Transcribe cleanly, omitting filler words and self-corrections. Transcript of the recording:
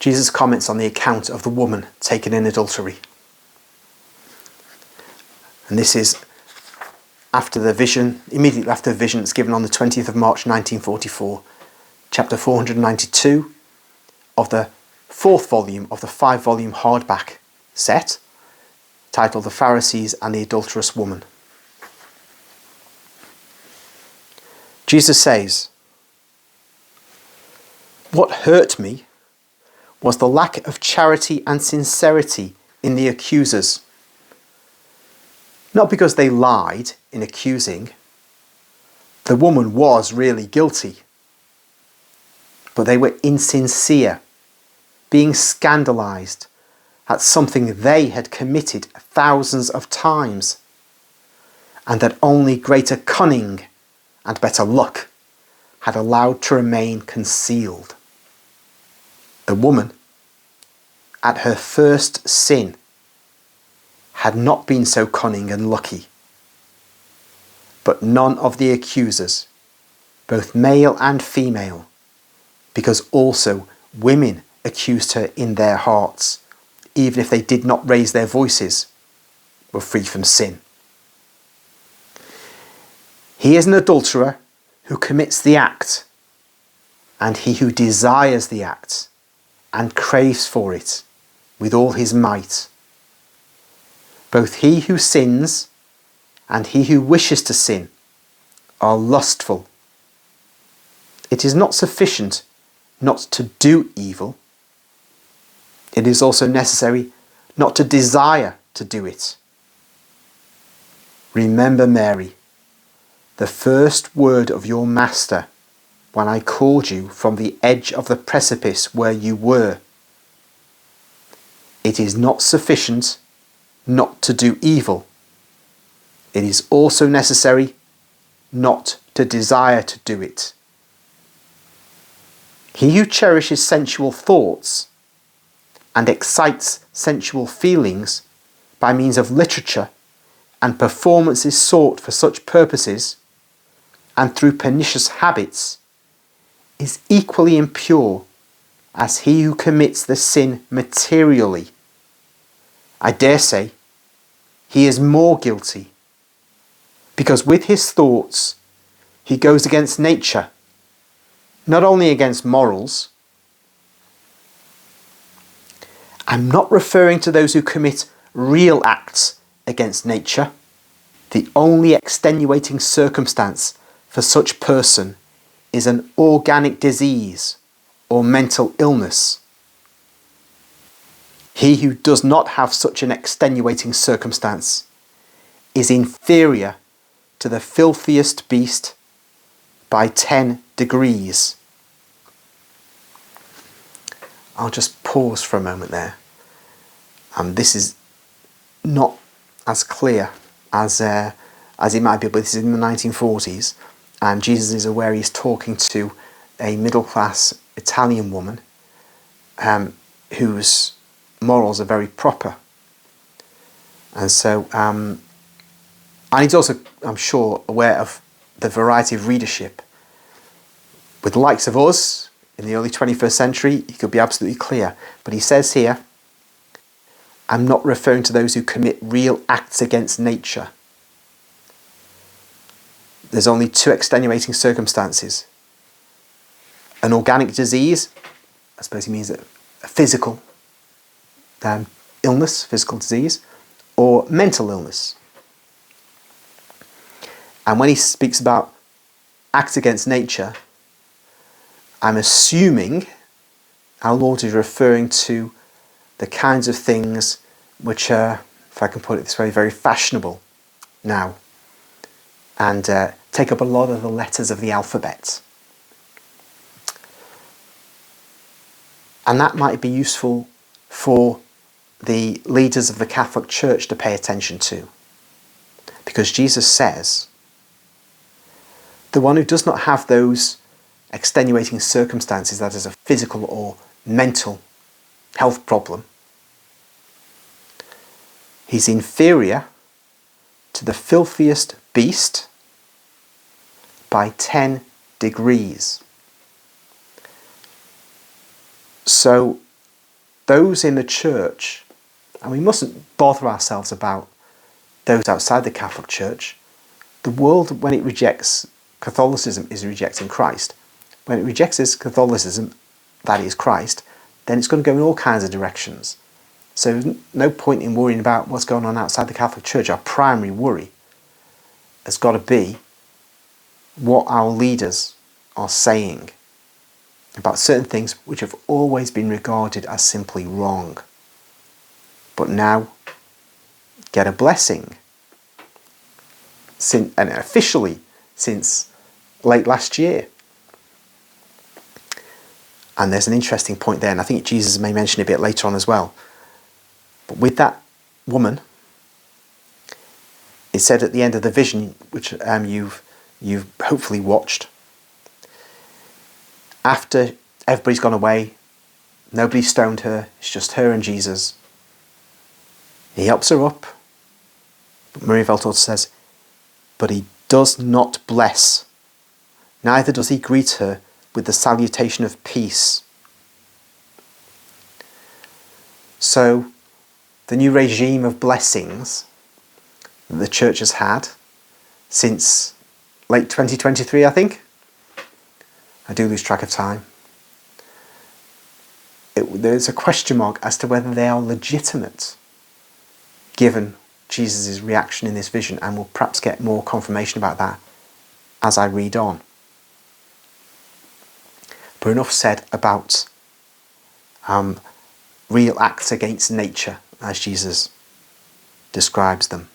Jesus comments on the account of the woman taken in adultery. And this is after the vision, immediately after the vision that's given on the 20th of March 1944, chapter 492 of the fourth volume of the 5-volume hardback set, titled The Pharisees and the Adulteress Woman. Jesus says, "What hurt me was the lack of charity and sincerity in the accusers. Not because they lied in accusing. The woman was really guilty. But they were insincere, being scandalized at something they had committed thousands of times, and that only greater cunning and better luck had allowed to remain concealed. The woman, at her first sin, had not been so cunning and lucky. But none of the accusers, both male and female, because also women accused her in their hearts, even if they did not raise their voices, were free from sin. He is an adulterer who commits the act, and he who desires the act and craves for it with all his might. Both he who sins and he who wishes to sin are lustful. It is not sufficient not to do evil. It is also necessary not to desire to do it. Remember, Mary, the first word of your Master when I called you from the edge of the precipice where you were. It is not sufficient not to do evil. It is also necessary not to desire to do it. He who cherishes sensual thoughts and excites sensual feelings by means of literature and performances sought for such purposes and through pernicious habits is equally impure as he who commits the sin materially. I dare say he is more guilty, because with his thoughts he goes against nature, not only against morals. I'm not referring to those who commit real acts against nature. The only extenuating circumstance for such person is an organic disease or mental illness. He who does not have such an extenuating circumstance is inferior to the filthiest beast by 10 degrees. I'll just pause for a moment there. This is not as clear as it might be, but this is in the 1940s, and Jesus is aware he's talking to a middle-class Italian woman whose morals are very proper. And so, and he's also, I'm sure, aware of the variety of readership. With the likes of us, in the early 21st century, he could be absolutely clear. But he says here, I'm not referring to those who commit real acts against nature. There's only two extenuating circumstances. An organic disease, I suppose he means a physical illness, physical disease, or mental illness. And when he speaks about acts against nature, I'm assuming our Lord is referring to the kinds of things which are, if I can put it this way, very fashionable now, and take up a lot of the letters of the alphabet. And that might be useful for the leaders of the Catholic Church to pay attention to. Because Jesus says, the one who does not have those extenuating circumstances, that is a physical or mental health problem, he's inferior to the filthiest beast by 10 degrees. So those in the church, and we mustn't bother ourselves about those outside the Catholic Church. The world, when it rejects Catholicism, is rejecting Christ. When it rejects Catholicism, that is Christ, then it's going to go in all kinds of directions. So there's no point in worrying about what's going on outside the Catholic Church. Our primary worry has got to be what our leaders are saying about certain things which have always been regarded as simply wrong, but now get a blessing, and officially since late last year. And there's an interesting point there, and I think Jesus may mention it a bit later on as well. But with that woman, it said at the end of the vision, which you've hopefully watched, after everybody's gone away, nobody stoned her, it's just her and Jesus. He helps her up. But Maria Valtorta says, but he does not bless, neither does he greet her with the salutation of peace. So, the new regime of blessings that the church has had since late 2023, I think. I do lose track of time. There's a question mark as to whether they are legitimate, given Jesus' reaction in this vision, and we'll perhaps get more confirmation about that as I read on. But enough said about real acts against nature, as Jesus describes them.